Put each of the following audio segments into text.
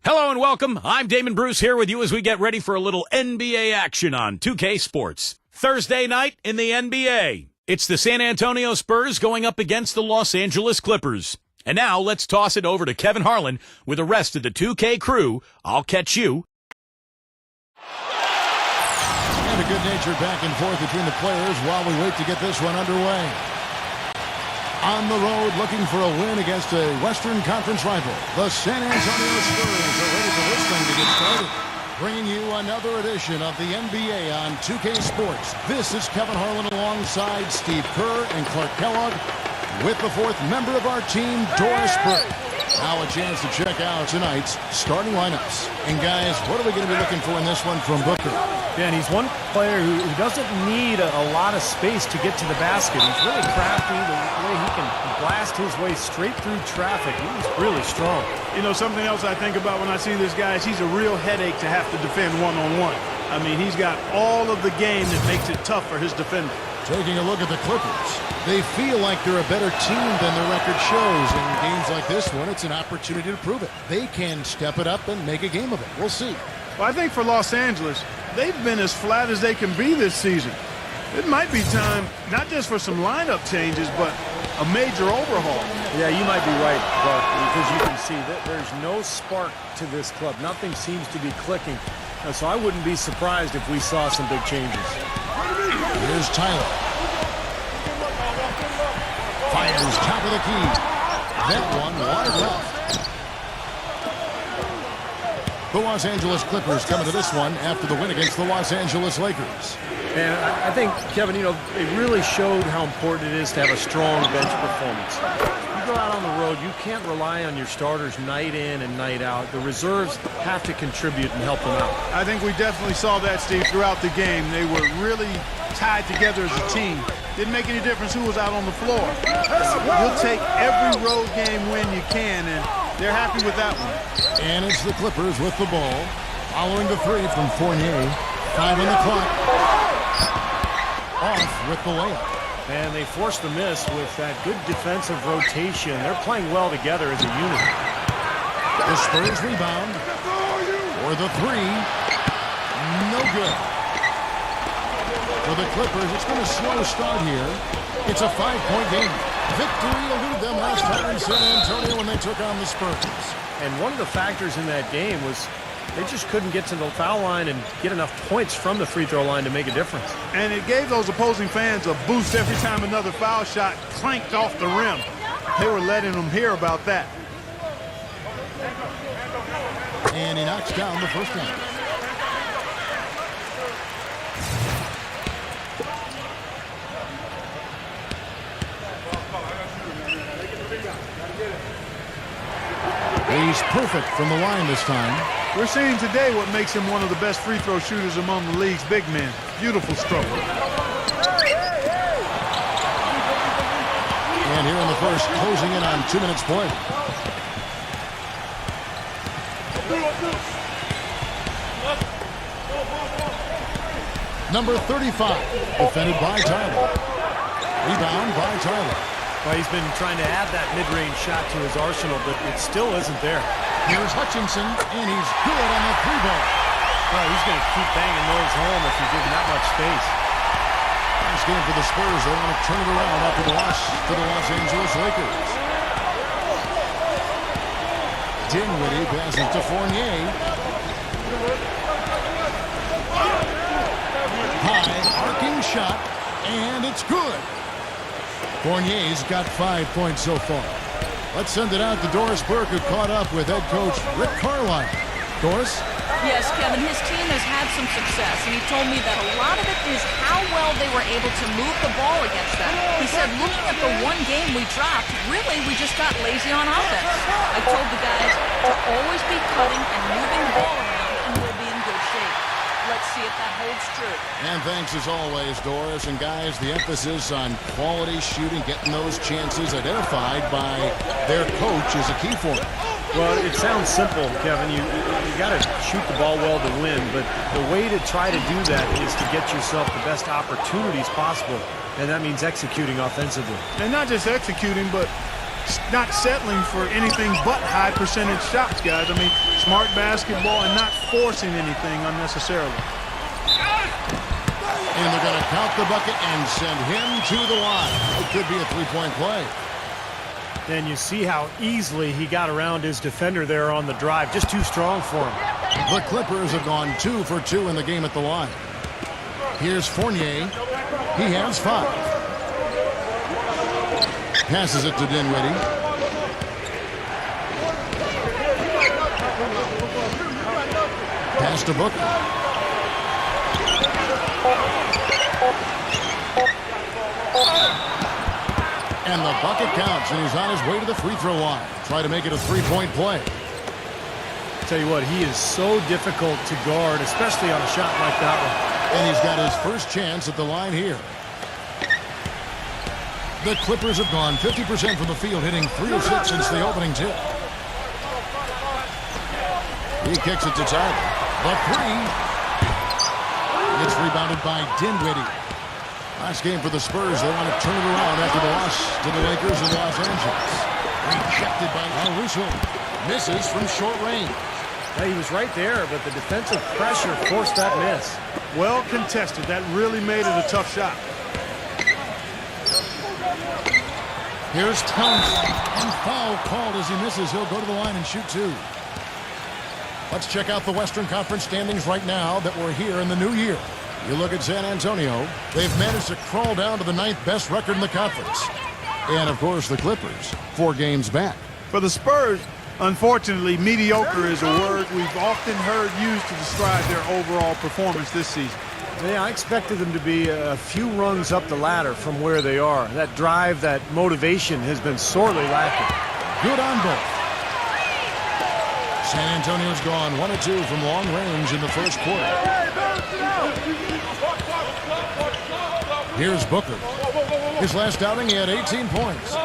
Hello and welcome. I'm Damon Bruce here with you as we get ready for a little NBA action on 2K Sports. Thursday night in the NBA. It's the San Antonio Spurs going up against the Los Angeles Clippers. And now let's toss it over to Kevin Harlan with the rest of the 2K crew. I'll catch you. And a good-natured back and forth between the players while we wait to get this one underway. On the road, looking for a win against a Western Conference rival. The San Antonio Spurs are ready for this thing to get started. Bringing you another edition of the NBA on 2K Sports. This is Kevin Harlan alongside Steve Kerr and Clark Kellogg with the fourth member of our team, Doris Burke. Now a chance to check out tonight's starting lineups. And guys, what are we going to be looking for in this one from Booker? Yeah, and he's one player who doesn't need a lot of space to get to the basket. He's really crafty. The way he can blast his way straight through traffic. He's really strong. You know, something else I think about when I see this guy is he's a real headache to have to defend one-on-one. I mean, he's got all of the game that makes it tough for his defender. Taking a look at the Clippers, they feel like they're a better team than their record shows. In games like this one, it's an opportunity to prove it. They can step it up and make a game of it. We'll see. Well, I think for Los Angeles, they've been as flat as they can be this season. It might be time, not just for some lineup changes, but a major overhaul. Yeah, you might be right, Clark, because you can see that there's no spark to this club. Nothing seems to be clicking. So I wouldn't be surprised if we saw some big changes. Here's Tyler. Fires top of the key. That one wide left. The Los Angeles Clippers coming to this one after the win against the Los Angeles Lakers. And I think, Kevin, you know, they really showed how important it is to have a strong bench performance. You go out on the road, you can't rely on your starters night in and night out. The reserves have to contribute and help them out. I think we definitely saw that, Steve, throughout the game. They were really tied together as a team. Didn't make any difference who was out on the floor. You'll take every road game win you can, and they're happy with that one. And it's the Clippers with the ball. Following the three from Fournier. 5 on the clock. Off with the layup. And they forced the miss with that good defensive rotation. They're playing well together as a unit. The Spurs rebound. For the three. No good. For the Clippers, it's been a slow start here. It's a 5-point game. Victory eluded them last time in San Antonio when they took on the Spurs. And one of the factors in that game was they just couldn't get to the foul line and get enough points from the free throw line to make a difference. And it gave those opposing fans a boost every time another foul shot clanked off the rim. They were letting them hear about that. And he knocks down the first one. He's perfect from the line this time. We're seeing today what makes him one of the best free throw shooters among the league's big men. Beautiful stroke. And here in the first, closing in on 2 minutes play. Number 35, defended by Tyler. Rebound by Tyler. Well, he's been trying to add that mid-range shot to his arsenal, but it still isn't there. Here's Hutchinson, and he's good on the three ball. Well, he's going to keep banging those home if you give him that much space. Nice game for the Spurs. They want to turn it around after the loss to the Los Angeles Lakers. Dinwiddie passes to Fournier. High, arcing shot, and it's good. Fournier's got 5 points so far. Let's send it out to Doris Burke, who caught up with head coach Rick Carlisle. Doris? Yes, Kevin, his team has had some success, and he told me that a lot of it is how well they were able to move the ball against them. He said, looking at the one game we dropped, really, we just got lazy on offense. I told the guys to always be cutting and moving the ball around, and we'll be in good shape. Let's see if that holds true. And thanks as always, Doris. And guys, the emphasis on quality shooting, getting those chances identified by their coach is a key for them. Well, it sounds simple, Kevin. You got to shoot the ball well to win, but the way to try to do that is to get yourself the best opportunities possible, and that means executing offensively. And not just executing, but not settling for anything but high percentage shots, guys. I mean, smart basketball and not forcing anything unnecessarily. And they're going to count the bucket and send him to the line. It could be a three-point play. And you see how easily he got around his defender there on the drive. Just too strong for him. The Clippers have gone 2 for 2 in the game at the line. Here's Fournier. He has 5. Passes it to Dinwiddie. Pass to Booker. And the bucket counts, and he's on his way to the free throw line. Try to make it a three-point play. Tell you what, he is so difficult to guard, especially on a shot like that one. And he's got his first chance at the line here. The Clippers have gone 50% from the field, hitting 3 of 6 since the opening tip. He kicks it to Tyler. The three. It's rebounded by Dinwiddie. Last game for the Spurs. They want to turn it around after the loss to the Lakers in Los Angeles. Rejected by Caruso. Misses from short range. Yeah, he was right there, but the defensive pressure forced that miss. Well contested. That really made it a tough shot. Here's Pounce. And foul called as he misses. He'll go to the line and shoot 2. Let's check out the Western Conference standings right now that we're here in the new year. You look at San Antonio, they've managed to crawl down to the 9th best record in the conference. And, of course, the Clippers, 4 games back. For the Spurs, unfortunately, mediocre is a word we've often heard used to describe their overall performance this season. Yeah, I expected them to be a few rungs up the ladder from where they are. That drive, that motivation has been sorely lacking. Good on both. San Antonio's gone 1 of 2 from long range in the first quarter. Here's Booker. His last outing, he had 18 points.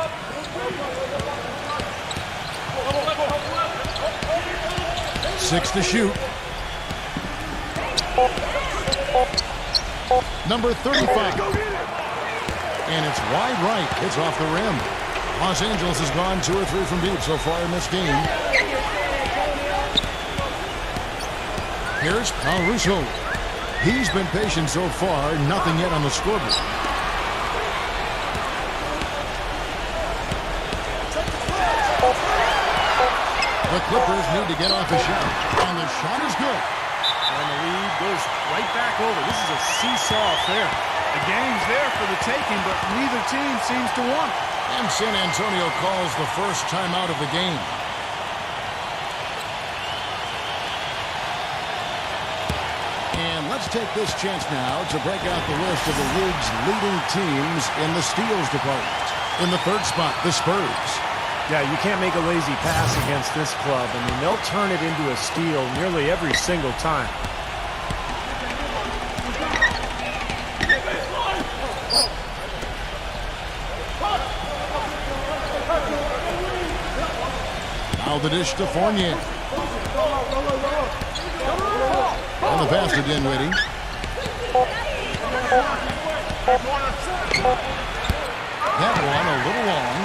Six to shoot. Number 35. And it's wide right. It's off the rim. Los Angeles has gone 2 or 3 from deep so far in this game. Here's Caruso. He's been patient so far. Nothing yet on the scoreboard. The Clippers need to get off the shot. And the shot is good. And the lead goes right back over. This is a seesaw affair. The game's there for the taking, but neither team seems to want it. And San Antonio calls the first timeout of the game. And let's take this chance now to break out the list of the league's leading teams in the steals department. In the 3rd spot, the Spurs. Yeah, you can't make a lazy pass against this club. I mean, they'll turn it into a steal nearly every single time. Now the dish to Fournier. And the pass to Dinwiddie. That one a little long.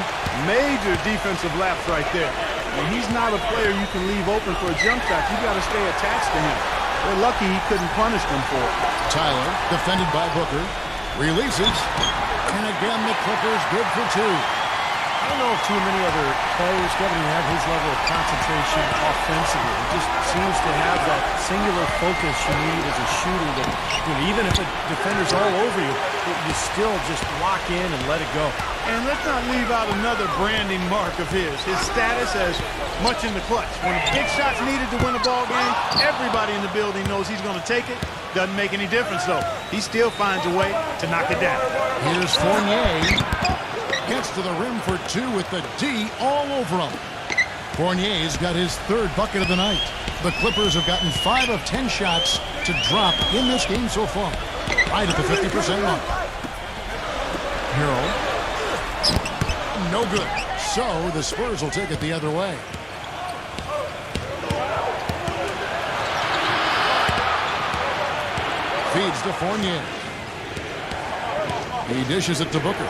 Major defensive lapse right there. And he's not a player you can leave open for a jump shot. You got to stay attached to him. They're lucky he couldn't punish them for it. Tyler, defended by Booker, releases. And again, the Clippers good for 2. I don't know if too many other players, Kevin, have his level of concentration offensively. He just seems to have that singular focus you need as a shooter that, you know, even if the defender's all over you, you still just lock in and let it go. And let's not leave out another branding mark of his status as much in the clutch. When a big shot's needed to win a ball game, everybody in the building knows he's going to take it. Doesn't make any difference, though. He still finds a way to knock it down. Here's Fournier. Gets to the rim for 2 with the D all over him. Fournier's got his 3rd bucket of the night. The Clippers have gotten 5 of 10 shots to drop in this game so far. Right at the 50% mark. Harrell. No good. So the Spurs will take it the other way. Feeds to Fournier. He dishes it to Booker.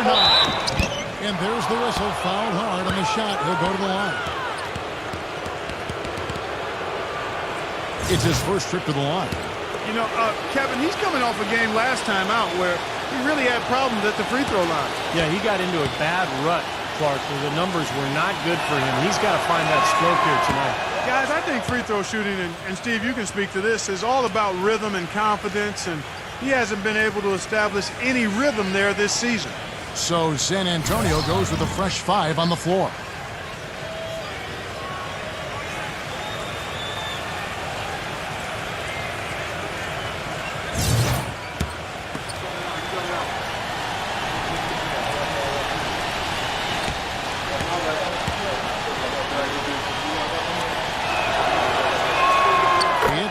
9. And there's the whistle. Fouled hard on the shot. He'll go to the line. It's his first trip to the line. You know, Kevin, he's coming off a game last time out where he really had problems at the free throw line. Yeah, he got into a bad rut, Clark, where the numbers were not good for him. He's got to find that stroke here tonight. Guys, I think free throw shooting, and Steve, you can speak to this, is all about rhythm and confidence, and he hasn't been able to establish any rhythm there this season. So San Antonio goes with a fresh 5 on the floor.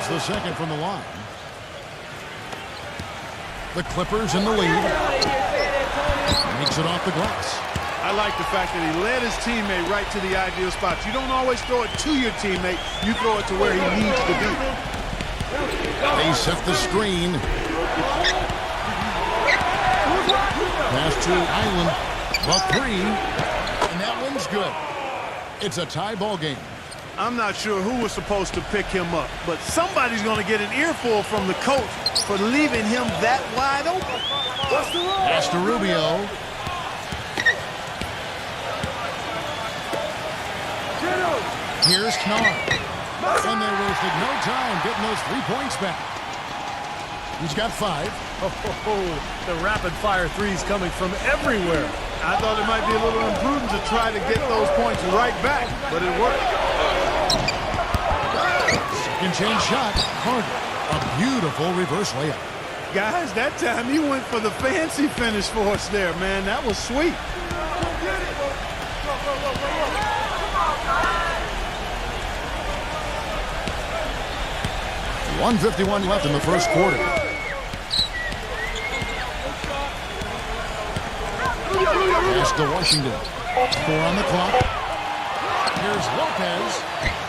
The second from the line. The Clippers in the lead. Makes it off the glass. I like the fact that he led his teammate right to the ideal spot. You don't always throw it to your teammate. You throw it to where he needs to be. They set the screen. Pass to Island. The 3. And that one's good. It's a tie ball game. I'm not sure who was supposed to pick him up, but somebody's going to get an earful from the coach for leaving him that wide open. Pass to Rubio. Here's Kennard. And they wasted no time getting those 3 points back. He's got 5. The rapid-fire threes coming from everywhere. I thought it might be a little imprudent to try to get those points right back, but it worked. Second chance shot. Carter. A beautiful reverse layup. Guys, that time he went for the fancy finish for us there, man. That was sweet. 1:51 left in the first quarter. Pass to Washington. 4 on the clock. Here's Lopez.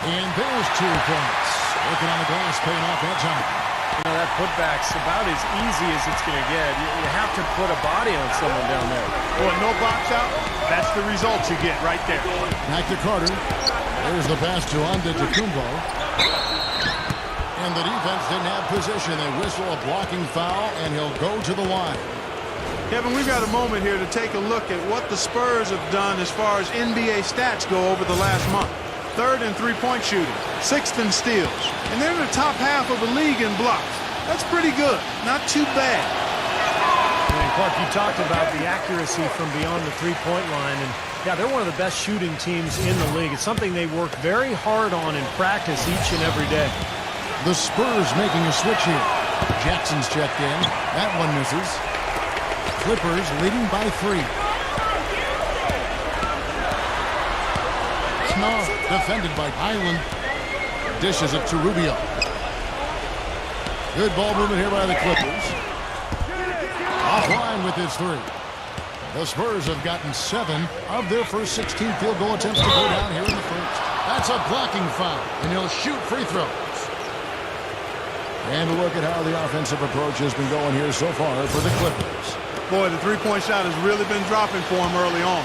And there's 2 points. Working on the glass, paying off that time. You know, that putback's about as easy as it's going to get. You have to put a body on someone down there. Boy, no box out. That's the result you get right there. Back to Carter. There's the pass to Antetokounmpo. And the defense didn't have position. They whistle a blocking foul, and he'll go to the line. Kevin, we've got a moment here to take a look at what the Spurs have done as far as NBA stats go over the last month. 3rd in three-point shooting, 6th in steals, and they're in the top half of the league in blocks. That's pretty good. Not too bad. And Clark, you talked about the accuracy from beyond the three-point line, and yeah, they're one of the best shooting teams in the league. It's something they work very hard on in practice each and every day. The Spurs making a switch here. Jackson's checked in. That one misses. Clippers leading by 3. Kennard defended by Island. Dishes it to Rubio. Good ball movement here by the Clippers. Offline with his 3. The Spurs have gotten 7 of their first 16 field goal attempts to go down here in the first. That's a blocking foul, and he'll shoot free throws. And look at how the offensive approach has been going here so far for the Clippers. Boy, the three-point shot has really been dropping for him early on.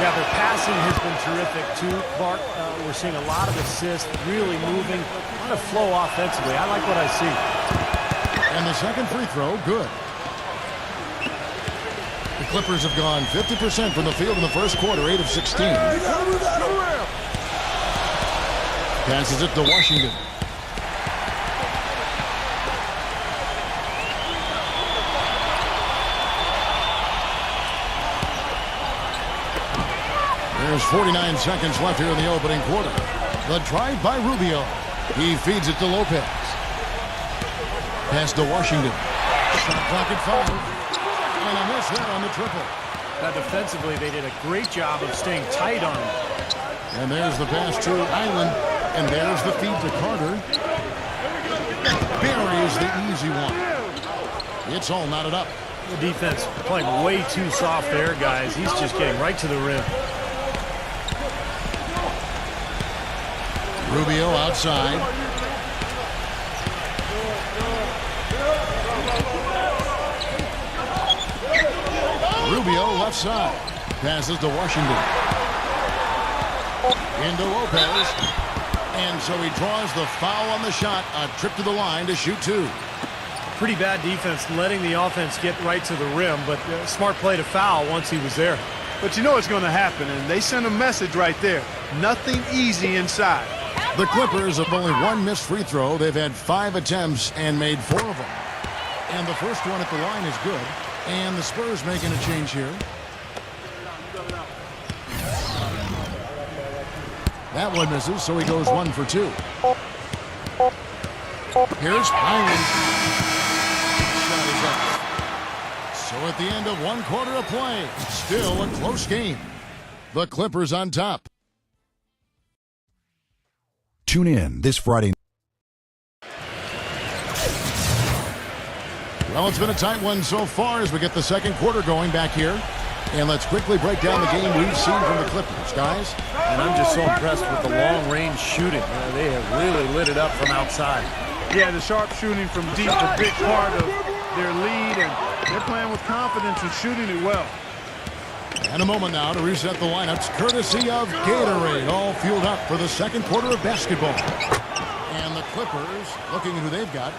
Yeah, their passing has been terrific, too. Clark, we're seeing a lot of assists, really moving, a lot of flow offensively. I like what I see. And the second free throw, good. The Clippers have gone 50% from the field in the first quarter, 8 of 16. Passes it to Washington. There's 49 seconds left here in the opening quarter. The drive by Rubio. He feeds it to Lopez. Pass to Washington. Shot clock at 5. And a miss there on the triple. Now, defensively, they did a great job of staying tight on him. And there's the pass to Island. And there's the feed to Carter. Buries the easy one. It's all knotted up. The defense playing way too soft there, guys. He's just getting right to the rim. Rubio outside. Rubio left side. Passes to Washington. Into Lopez. And so he draws the foul on the shot. A trip to the line to shoot two. Pretty bad defense letting the offense get right to the rim, but smart play to foul once he was there. But you know it's going to happen, and they send a message right there. Nothing easy inside. The Clippers have only one missed free throw. They've had 5 attempts and made 4 of them. And the first one at the line is good. And the Spurs making a change here. That one misses, so he goes 1 for 2. Here's Highland. Shot is up. So at the end of 1 quarter of play, still a close game. The Clippers on top. Tune in this Friday. Well, it's been a tight one so far as we get the second quarter going back here. And let's quickly break down the game we've seen from the Clippers, guys. And I'm just so impressed with the long-range shooting. They have really lit it up from outside. Yeah, the sharp shooting from deep, a big part of their lead, and they're playing with confidence and shooting it well. And a moment now to reset the lineups, courtesy of Gatorade, all fueled up for the second quarter of basketball. And the Clippers, looking at who they've got.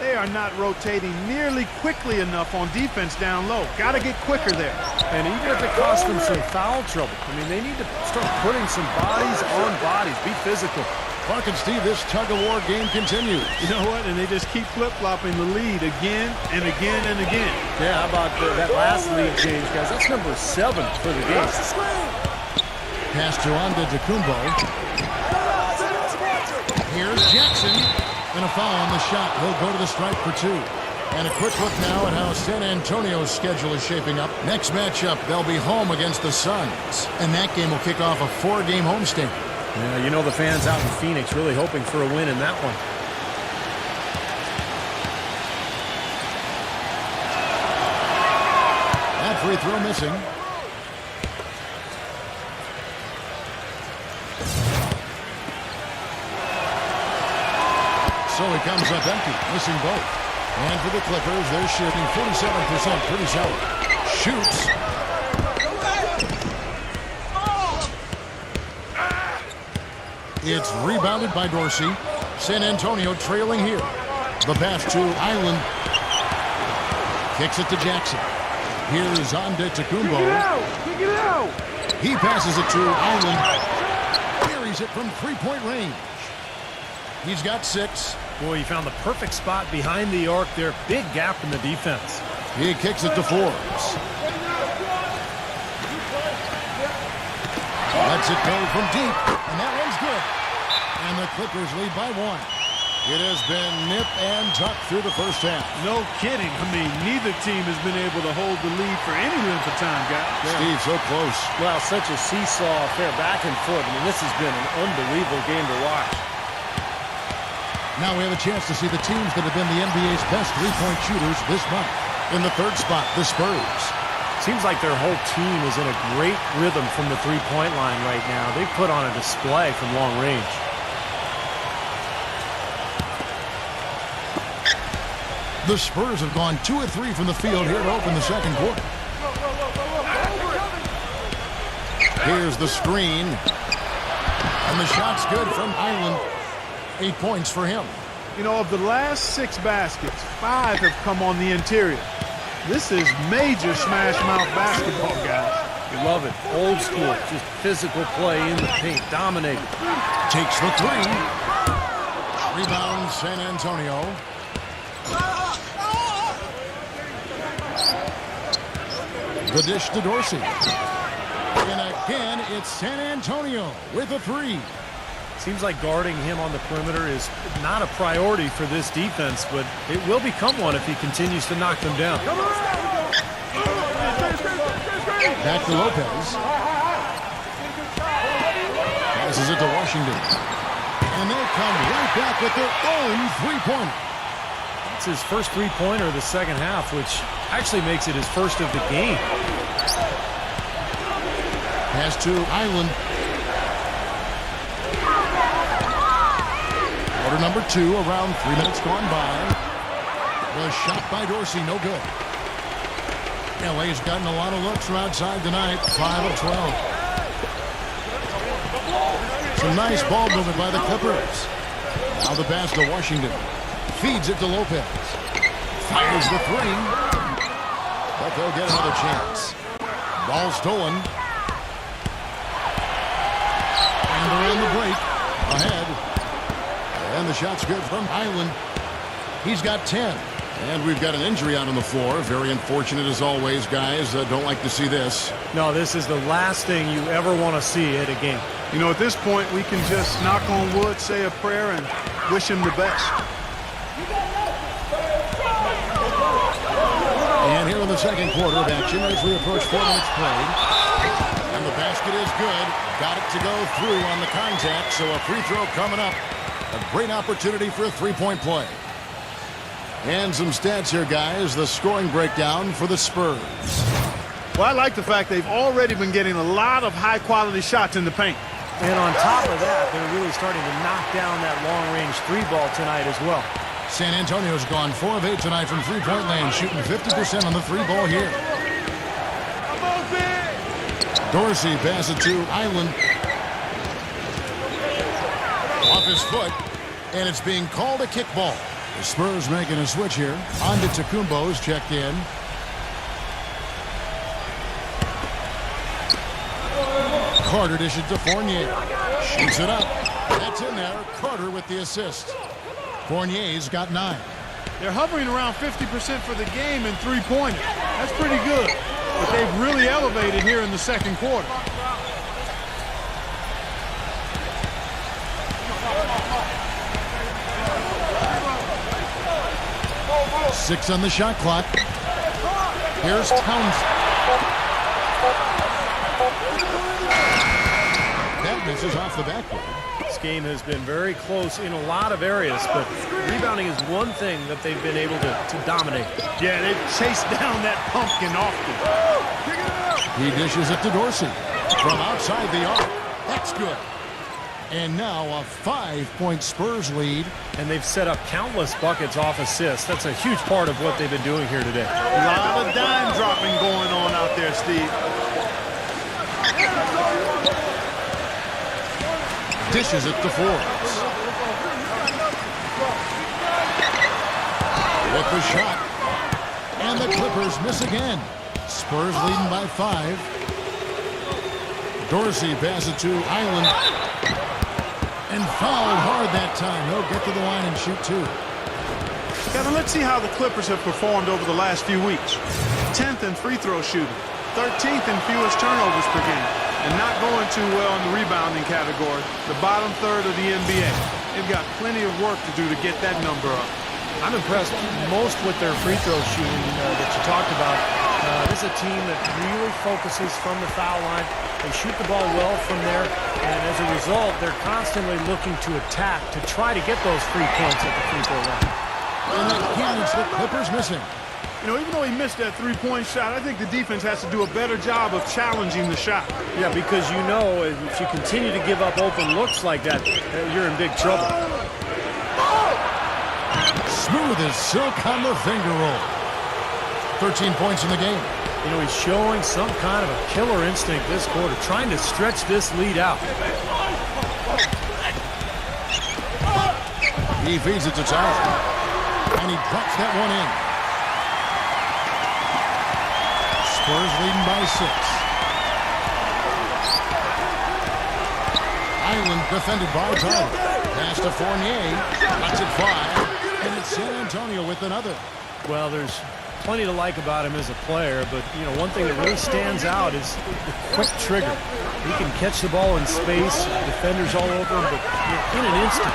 They are not rotating nearly quickly enough on defense down low. Got to get quicker there. And even if it costs them some foul trouble, I mean, they need to start putting some bodies on bodies. Be physical. Clark and Steve, this tug-of-war game continues. You know what? And they just keep flip-flopping the lead again and again and again. Yeah, how about that last lead change, guys? That's number 7 for the game. Pass to Antetokounmpo. Here's Jackson. And a foul on the shot. He'll go to the stripe for 2. And a quick look now at how San Antonio's schedule is shaping up. Next matchup, they'll be home against the Suns. And that game will kick off a 4-game homestand. Yeah, you know the fans out in Phoenix really hoping for a win in that one. That free throw missing. So he comes up empty, missing both. And for the Clippers, they're shooting 47%, pretty solid. Shoots. It's rebounded by Dorsey. San Antonio trailing here. The pass to Island. Kicks it to Jackson. Here's Antetokounmpo. Kick it out! He passes it to Island. Carries it from 3-point range. He's got 6. Boy, he found the perfect spot behind the arc there. Big gap in the defense. He kicks it to Forbes. Lets it go from deep, and that one's good. And the Clippers lead by 1. It has been nip and tuck through the first half. No kidding. I mean, neither team has been able to hold the lead for any length of time, guys. Steve, so close. Well, such a seesaw affair, back and forth. I mean, this has been an unbelievable game to watch. Now we have a chance to see the teams that have been the NBA's best three-point shooters this month. In the third spot, the Spurs. Seems like their whole team is in a great rhythm from the three-point line right now. They put on a display from long range. The Spurs have gone 2 of 3 from the field here to open the second quarter. Here's the screen. And the shot's good from Island. 8 points for him. You know, of the last 6 baskets, 5 have come on the interior. This is major smash mouth basketball, guys. You love it. Old school, just physical play in the paint, dominated. Takes the 3. Rebound San Antonio. The dish to Dorsey. And again, it's San Antonio with a 3. Seems like guarding him on the perimeter is not a priority for this defense, but it will become one if he continues to knock them down. Back to Lopez. Passes it to Washington. And they come right back with their own three-pointer. It's his first three-pointer of the second half, which actually makes it his first of the game. Pass to Island. Quarter number 2, around 3 minutes gone by. The shot by Dorsey, no good. LA's gotten a lot of looks from outside tonight. 5 of 12. Some nice ball movement by the Clippers. Now the pass to Washington. Feeds it to Lopez. Fires the three. But they'll get another chance. Ball stolen. And around the break. Ahead. And the shot's good from Highland. He's got 10. And we've got an injury out on the floor. Very unfortunate as always, guys. Don't like to see this. No, this is the last thing you ever want to see at a game. You know, at this point, we can just knock on wood, say a prayer, and wish him the best. And here in the second quarter of action as we approach 4 minutes played. And the basket is good. Got it to go through on the contact, so a free throw coming up. A great opportunity for a three-point play. And some stats here, guys. The scoring breakdown for the Spurs. Well, I like the fact they've already been getting a lot of high-quality shots in the paint. And on top of that, they're really starting to knock down that long-range three ball tonight as well. San Antonio's gone 4 of 8 tonight from three-point land, shooting 50% on the three ball here. Dorsey passes to Island. Off his foot, and it's being called a kickball. The Spurs making a switch here. On to Tacumbo's checked in. Carter dishes to Fournier. Shoots it up. That's in there. Carter with the assist. Fournier's got 9. They're hovering around 50% for the game in three-pointers. That's pretty good. But they've really elevated here in the second quarter. 6 on the shot clock. Here's Towns. That misses off the backboard. This game has been very close in a lot of areas, but rebounding is one thing that they've been able to dominate. Yeah, they've chased down that pumpkin often. He dishes it to Dorsey. From outside the arc. That's good. And now a 5-point Spurs lead. And they've set up countless buckets off assists. That's a huge part of what they've been doing here today. A lot of dime dropping going on out there, Steve. Dishes it to Forbes. With the shot. And the Clippers miss again. Spurs leading by 5. Dorsey passes to Island. And fouled hard that time. He'll get to the line and shoot 2. Kevin, let's see how the Clippers have performed over the last few weeks. 10th in free throw shooting. 13th in fewest turnovers per game. And not going too well in the rebounding category. The bottom third of the NBA. They've got plenty of work to do to get that number up. I'm impressed most with their free throw shooting that you talked about. This is a team that really focuses from the foul line. They shoot the ball well from there, and as a result, they're constantly looking to attack to try to get those 3 points at the free throw line. And again, it's the Clippers missing. You know, even though he missed that three-point shot, I think the defense has to do a better job of challenging the shot. Yeah, because you know if you continue to give up open looks like that, you're in big trouble. Smooth as silk on the finger roll. 13 points in the game. You know, he's showing some kind of a killer instinct this quarter, trying to stretch this lead out. He feeds it to Townsend. And he drops that one in. Spurs leading by 6. Island defended by Tyler. Pass to Fournier. That's at 5. And it's San Antonio with another. Well, there's plenty to like about him as a player, but, you know, one thing that really stands out is the quick trigger. He can catch the ball in space, defenders all over him, but in an instant,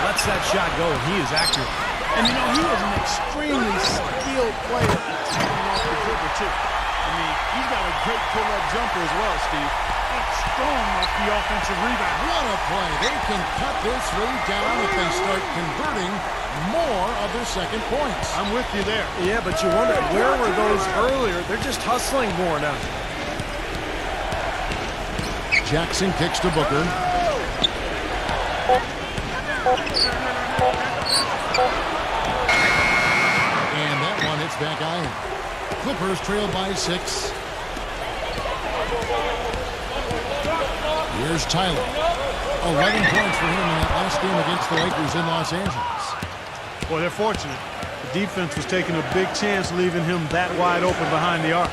lets that shot go, and he is accurate. And, you know, he is an extremely skilled player at taking off the dribble, too. I mean, he's got a great pull-up jumper as well, Steve. It's strong off the offensive rebound. What a play. They can cut this lead down if they start converting more of their second points. I'm with you there. Yeah, but you wonder, where were those earlier? They're just hustling more now. Jackson kicks to Booker. And that one hits back iron. Clippers trail by 6. Here's Tyler. 11 points for him in that last game against the Lakers in Los Angeles. Well, they're fortunate. The defense was taking a big chance leaving him that wide open behind the arc.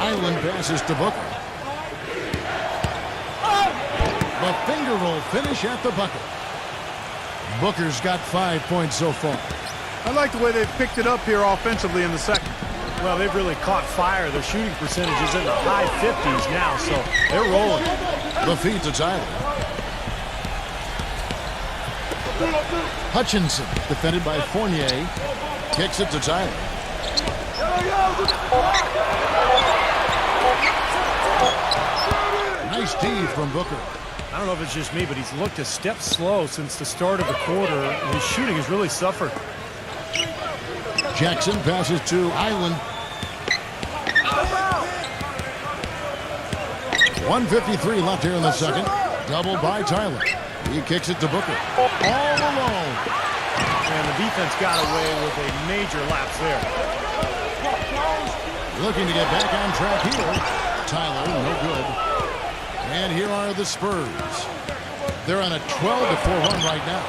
Island passes to Booker. The finger roll finish at the bucket. Booker's got 5 points so far. I like the way they've picked it up here offensively in the second. Well, they've really caught fire. Their shooting percentage is in the high 50s now, so they're rolling. The feed to Tyler. Hutchinson, defended by Fournier, kicks it to Tyler. Nice D from Booker. I don't know if it's just me, but he's looked a step slow since the start of the quarter. His shooting has really suffered. Jackson passes to Island. 1:53 left here in the second. Double by Tyler. He kicks it to Booker. All alone. And the defense got away with a major lapse there. Looking to get back on track here. Tyler, no good. And here are the Spurs. They're on a 12-4 run right now.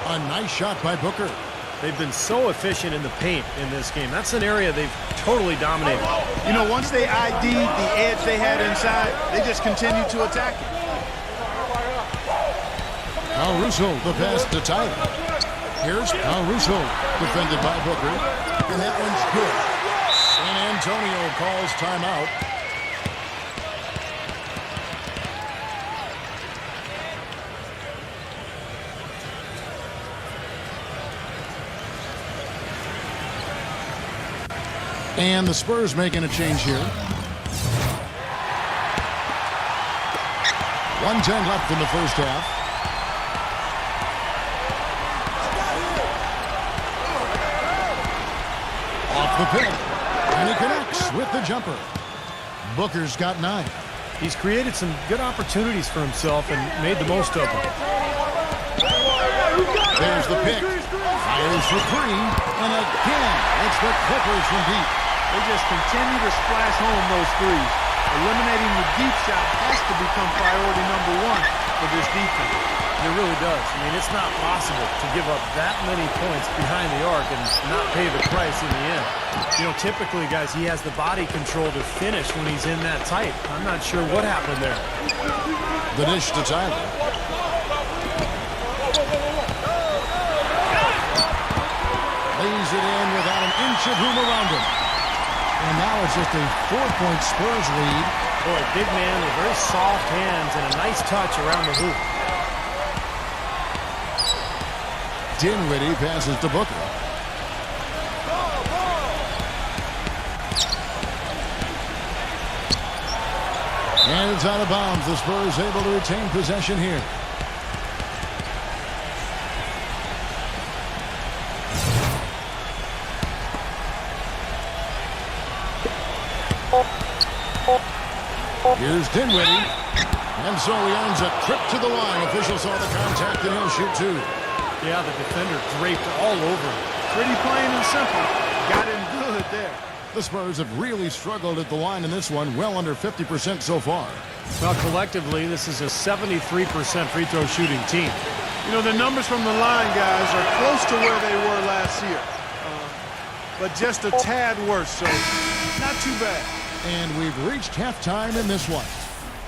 A nice shot by Booker. They've been so efficient in the paint in this game. That's an area they've totally dominated. You know, once they ID'd the edge they had inside, they just continued to attack it. Russo, the pass to Tyler. Here's Russo, defended by Booker. And that one's good. San Antonio calls timeout. And the Spurs making a change here. 1:10 left in the first half. Off the pick. And he connects with the jumper. Booker's got 9. He's created some good opportunities for himself and made the most of them. There's the pick. Fires for 3. And again, it's the Clippers from deep. They just continue to splash home those threes. Eliminating the deep shot has to become priority number 1 for this defense. It really does. I mean, it's not possible to give up that many points behind the arc and not pay the price in the end. You know, typically, guys, he has the body control to finish when he's in that tight. I'm not sure what happened there. The dish to Tyler. Lays it in without an inch of room around him. And now it's just a 4-point Spurs lead. Boy, big man with very soft hands and a nice touch around the hoop. Dinwiddie passes to Booker. And it's out of bounds. The Spurs able to retain possession here. Here's Dinwiddie. And so he earns a trip to the line. Officials saw the contact and he'll shoot 2. Yeah, the defender draped all over him. Pretty plain and simple. Got him good there. The Spurs have really struggled at the line in this one, well under 50% so far. Well, collectively, this is a 73% free throw shooting team. You know, the numbers from the line, guys, are close to where they were last year. But just a tad worse, so not too bad. And we've reached halftime in this one.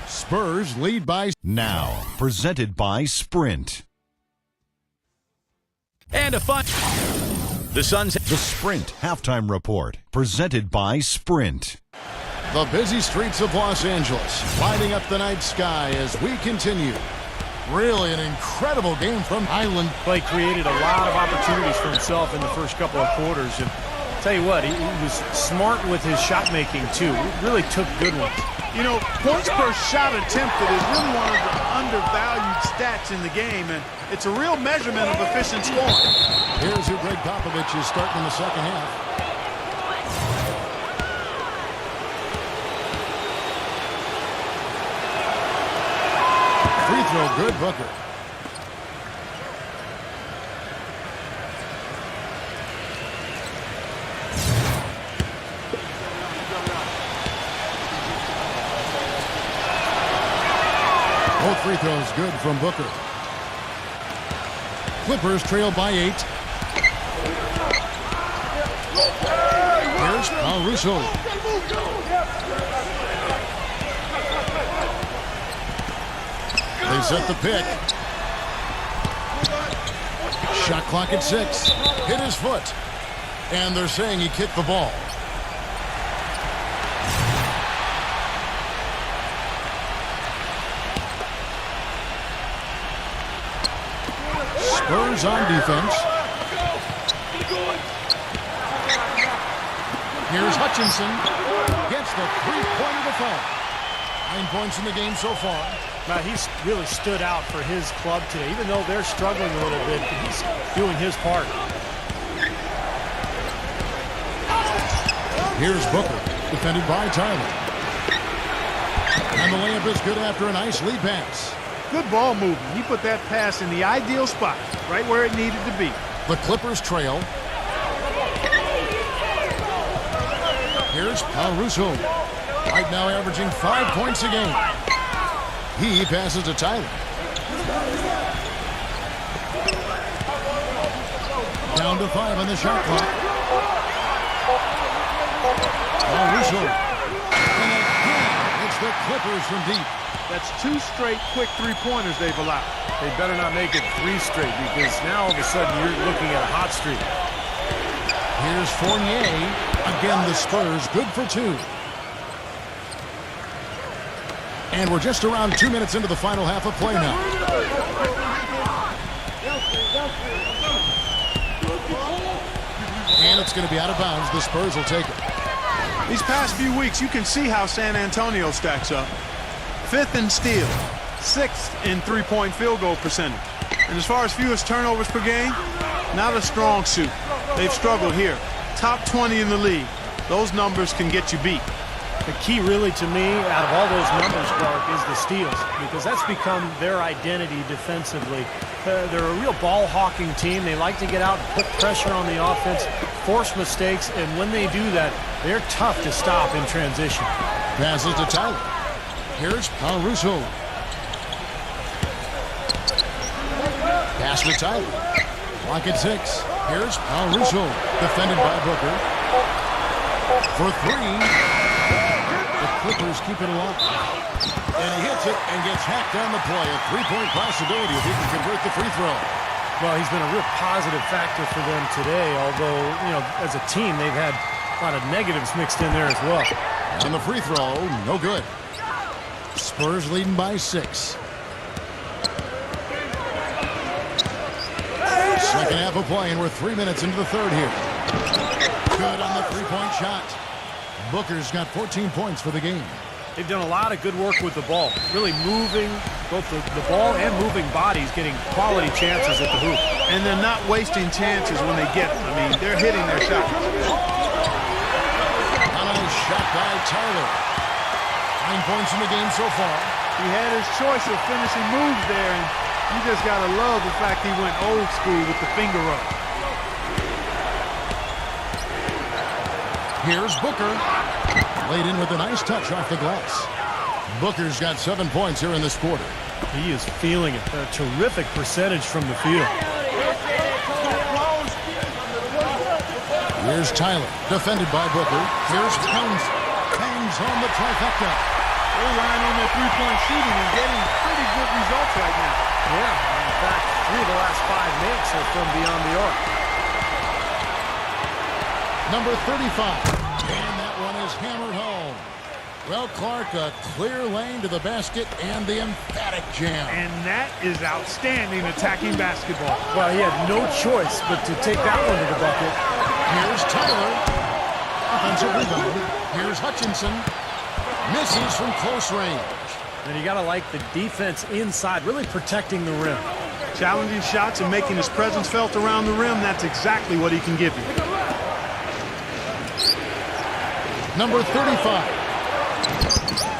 Spurs lead by... Now, presented by Sprint. And a fun. The Suns. The Sprint Halftime Report, presented by Sprint. The busy streets of Los Angeles, lighting up the night sky as we continue. Really an incredible game from Island. Clay created a lot of opportunities for himself in the first couple of quarters. And I'll tell you what, he was smart with his shot making, too. He really took good ones. You know, points per shot attempted is really one of the undervalued stats in the game, and it's a real measurement of efficient scoring. Here's who Greg Popovich is starting in the second half. Free throw good, Booker. free throw is good from Booker. Clippers trail by 8. Here's Caruso. They set the pick. Shot clock at 6. Hit his foot. And they're saying he kicked the ball. Spurs on defense. Here's Hutchinson. Gets the three-pointer to fall. 9 points in the game so far. Now, he's really stood out for his club today. Even though they're struggling a little bit, he's doing his part. Here's Booker, defended by Tyler. And the layup is good after a nice lead pass. Good ball movement. He put that pass in the ideal spot, right where it needed to be. The Clippers trail. Here's Caruso. Right now averaging 5 points a game. He passes to Tyler. Down to 5 on the shot clock. Caruso. And again, it's the Clippers from deep. That's 2 straight quick three-pointers they've allowed. They better not make it 3 straight, because now all of a sudden you're looking at a hot streak. Here's Fournier. Again, the Spurs good for 2. And we're just around 2 minutes into the final half of play now. And it's going to be out of bounds. The Spurs will take it. These past few weeks, you can see how San Antonio stacks up. 5th in steal, 6th in three-point field goal percentage. And as far as fewest turnovers per game, not a strong suit. They've struggled here. Top 20 in the league. Those numbers can get you beat. The key really to me out of all those numbers, Clark, is the steals, because that's become their identity defensively. They're a real ball-hawking team. They like to get out and put pressure on the offense, force mistakes, and when they do that, they're tough to stop in transition. Passes to Tyler. Here's Caruso. Pass to Tyler. Clock at 6. Here's Caruso. Defended by Booker. For 3. The Clippers keep it alive. And he hits it and gets hacked on the play. A 3-point possibility if he can convert the free throw. Well, he's been a real positive factor for them today, although, as a team, they've had a lot of negatives mixed in there as well. And the free throw, no good. Spurs leading by 6. Second half of play, and we're 3 minutes into the third here. Good on the three-point shot. Booker's got 14 points for the game. They've done a lot of good work with the ball, really moving both the ball and moving bodies, getting quality chances at the hoop. And they're not wasting chances when they get them. I mean, they're hitting their shots. A nice shot by Tyler. 9 points in the game so far. He had his choice of finishing moves there, and you just got to love the fact he went old school with the finger up. Here's Booker. Laid in with a nice touch off the glass. Booker's got 7 points here in this quarter. He is feeling it. A terrific percentage from the field. Here's Tyler, defended by Booker. Here's Towns. Hangs on the trifecta. They're relying on their three-point shooting and getting pretty good results right now. Yeah, in fact, 3 of the last 5 makes are from beyond the arc. Number 35. And that one is hammered home. Well, Clark, a clear lane to the basket and the emphatic jam. And that is outstanding attacking basketball. Well, he had no choice but to take that one to the bucket. Here's Tyler. Offensive rebound. Here's Hutchinson. Misses from close range. And you got to like the defense inside, really protecting the rim. Challenging shots and making his presence felt around the rim, that's exactly what he can give you. Number 35.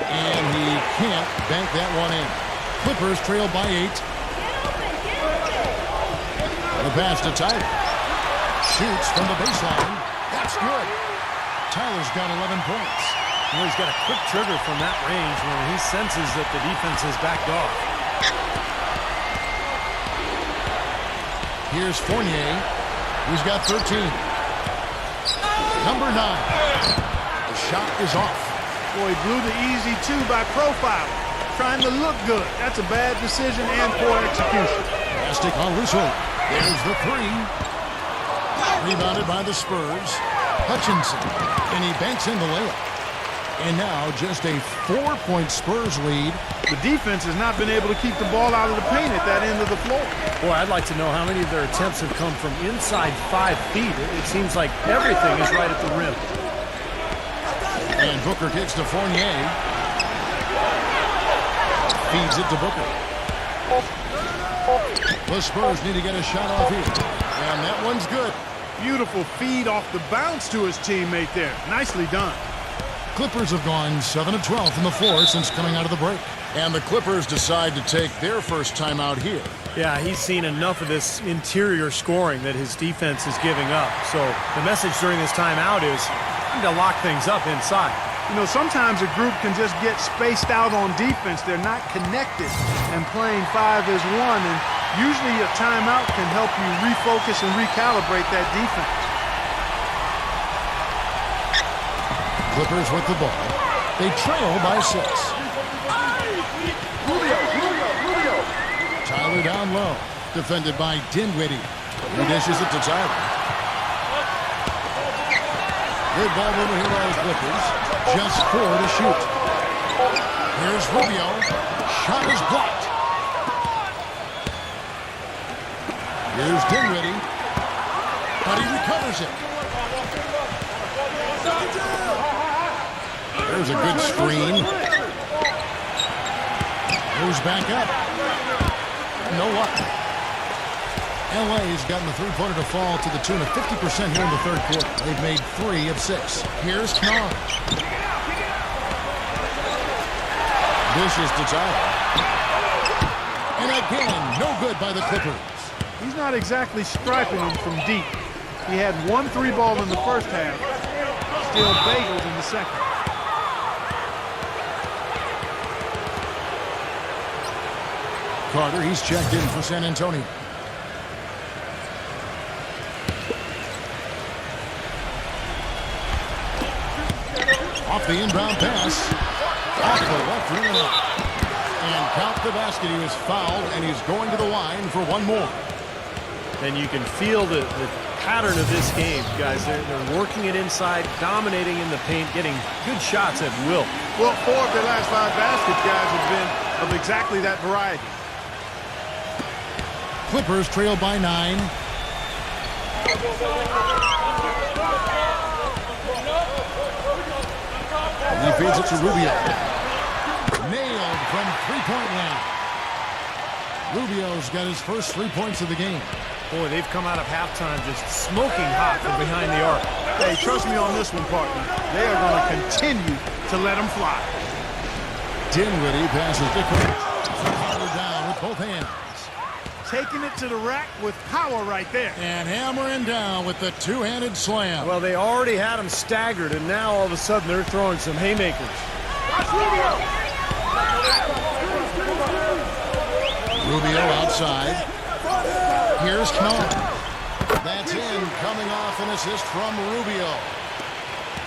And he can't bank that one in. Clippers trail by 8. The pass to Tyler. Shoots from the baseline. That's good. Tyler's got 11 points. He's got a quick trigger from that range when he senses that the defense has backed off. Here's Fournier. He's got 13. Number 9. The shot is off. Boy, he blew the easy two by profile. Trying to look good. That's a bad decision and poor execution. Mastic on Russo. There's the 3. Rebounded by the Spurs. Hutchinson. And he banks in the layup. And now just a 4-point Spurs lead. The defense has not been able to keep the ball out of the paint at that end of the floor. Boy, I'd like to know how many of their attempts have come from inside 5 feet. It seems like everything is right at the rim. And Booker kicks to Fournier. Feeds it to Booker. The Spurs need to get a shot off here. And that one's good. Beautiful feed off the bounce to his teammate there. Nicely done. Clippers have gone 7 of 12 from the floor since coming out of the break. And the Clippers decide to take their first timeout here. Yeah, he's seen enough of this interior scoring that his defense is giving up. So the message during this timeout is to lock things up inside. You know, sometimes a group can just get spaced out on defense. They're not connected and playing 5 as 1. And usually a timeout can help you refocus and recalibrate that defense. Clippers with the ball. They trail by 6. Tyler down low. Defended by Dinwiddie. He dishes it to Tyler. Good ball over here by the Clippers. Just 4 to shoot. Here's Rubio. Shot is blocked. Here's Dinwiddie. But he recovers it. There's a good screen. Goes back up. No luck. LA's gotten the three-pointer to fall to the tune of 50% here in the third quarter. They've made 3 of 6. Here's Knar. Dishes to Tyler. And again, no good by the Clippers. He's not exactly striping them from deep. He had 1 3-ball in the first half. Still bageled in the second. Carter, he's checked in for San Antonio. Off the inbound pass. Off the left rim and up. And count the basket. He was fouled, and he's going to the line for 1 more. And you can feel the pattern of this game, guys. They're working it inside, dominating in the paint, getting good shots at will. Well, 4 of their last 5 baskets, guys, have been of exactly that variety. Clippers trail by 9. He feeds it to Rubio. Nailed from 3-point land. Rubio's got his first 3 points of the game. Boy, they've come out of halftime just smoking hot from behind the arc. Hey, trust me on this one, partner. They are going to continue to let them fly. Dinwiddie passes to Kurt. Carter down with both hands. Taking it to the rack with power right there. And hammering down with the two-handed slam. Well, they already had him staggered, and now all of a sudden they're throwing some haymakers. Rubio outside. Here's Knar. That's in, coming off an assist from Rubio.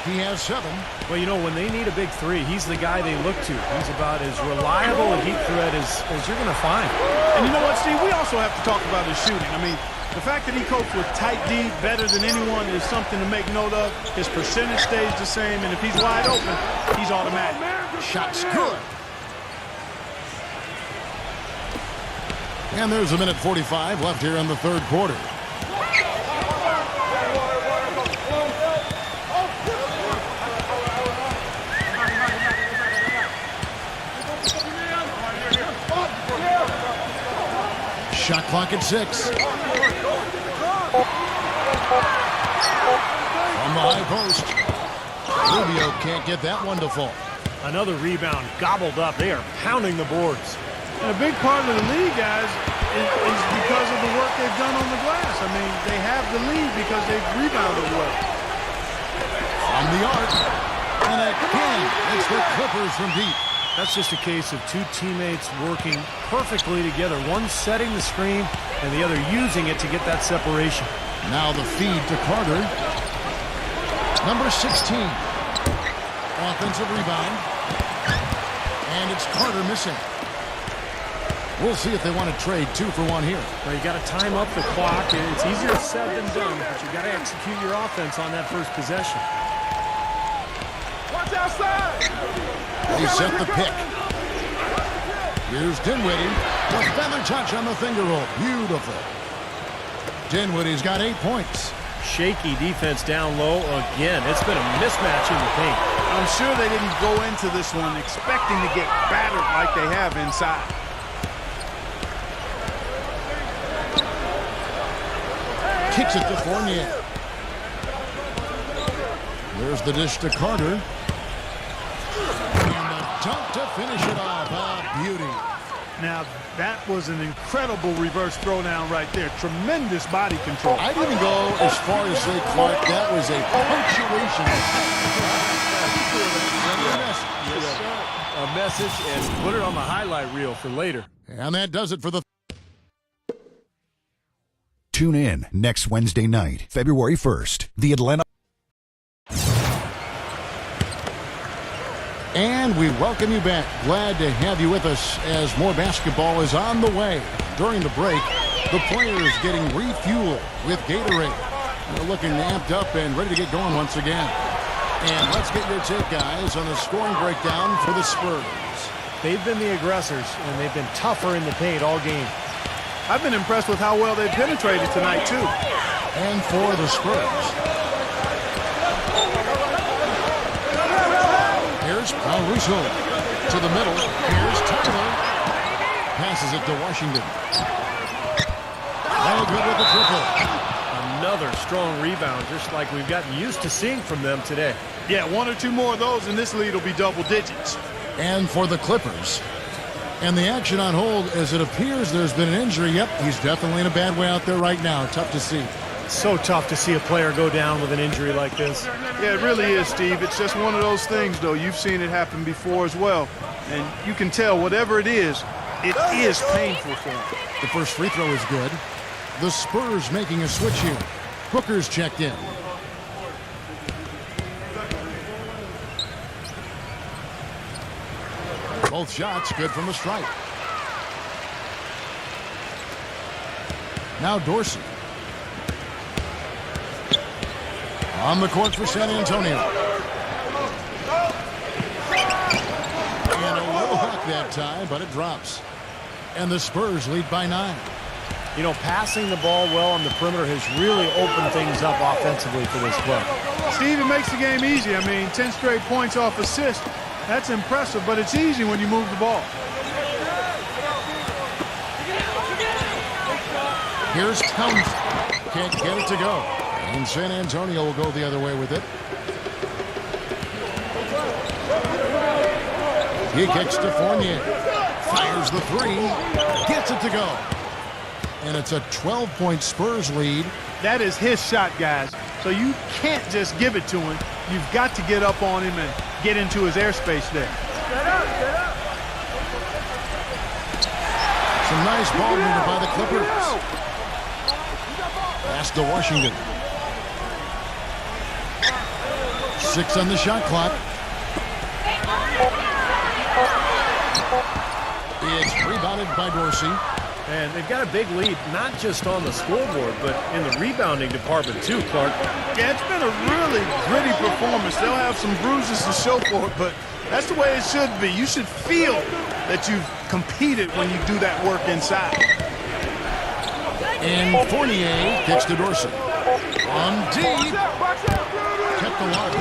He has 7. Well, you know, when they need a big 3, he's the guy they look to. He's about as reliable a deep threat as you're going to find. And you know what, Steve? We also have to talk about his shooting. I mean, the fact that he copes with tight D better than anyone is something to make note of. His percentage stays the same, and if he's wide open, he's automatic. Shot's good. And there's 1:45 left here in the third quarter. Shot clock at 6. From the high post. Rubio can't get that one to fall. Another rebound gobbled up. They are pounding the boards. And a big part of the lead, guys, is because of the work they've done on the glass. I mean, they have the lead because they've rebounded well. From the arc. And again, it's the Clippers from deep. That's just a case of two teammates working perfectly together. One setting the screen and the other using it to get that separation. Now the feed to Carter. Number 16. Offensive rebound. And it's Carter missing. We'll see if they want to trade 2 for 1 here. Well, you got to time up the clock. It's easier said than done, but you got to execute your offense on that first possession. Watch outside! They set the pick. Here's Dinwiddie. The feather touch on the finger roll. Beautiful. Dinwiddie's got 8 points. Shaky defense down low again. It's been a mismatch in the paint. I'm sure they didn't go into this one expecting to get battered like they have inside. Kicks it to Fournier. There's the dish to Carter. And the dunk to finish it off. Ah, beauty. Now, that was an incredible reverse throwdown right there. Tremendous body control. I'd even go as far as say, Clark, that was a punctuation. A message, and put it on the highlight reel for later. And that does it for the... Tune in next Wednesday night, February 1st. The Atlanta. And we welcome you back. Glad to have you with us as more basketball is on the way. During the break, the players getting refueled with Gatorade. They're looking amped up and ready to get going once again. And let's get your take, guys, on the scoring breakdown for the Spurs. They've been the aggressors, and they've been tougher in the paint all game. I've been impressed with how well they've penetrated tonight, too. And for the Spurs, here's Russo to the middle. Here's Tyler. Passes it to Washington. No good with the triple. Another strong rebound, just like we've gotten used to seeing from them today. Yeah, 1 or 2 more of those, and this lead will be double digits. And for the Clippers. And the action on hold as it appears there's been an injury. Yep, he's definitely in a bad way out there right now. Tough to see. So tough to see a player go down with an injury like this. Yeah, it really is, Steve. It's just one of those things, though. You've seen it happen before as well. And you can tell whatever it is painful for him. The first free throw is good. The Spurs making a switch here. Booker's checked in. Both shots good from the stripe. Now Dorsey. On the court for San Antonio. And a little hook that time, but it drops. And the Spurs lead by 9. You know, passing the ball well on the perimeter has really opened things up offensively for this club. Steve, it makes the game easy. I mean, 10 straight points off assist. That's impressive, but it's easy when you move the ball. Here's Towns. Can't get it to go. And San Antonio will go the other way with it. He kicks to Fournier. Fires the 3. Gets it to go. And it's a 12-point Spurs lead. That is his shot, guys. So you can't just give it to him. You've got to get up on him and get into his airspace there. Some nice ball movement by the Clippers. Pass to Washington. 6 on the shot clock. It's rebounded by Dorsey. And they've got a big lead, not just on the scoreboard, but in the rebounding department too, Clark. Yeah, it's been a really gritty performance. They'll have some bruises to show for it, but that's the way it should be. You should feel that you've competed when you do that work inside. And Fournier gets to Dorsey. On deep. Kept alive.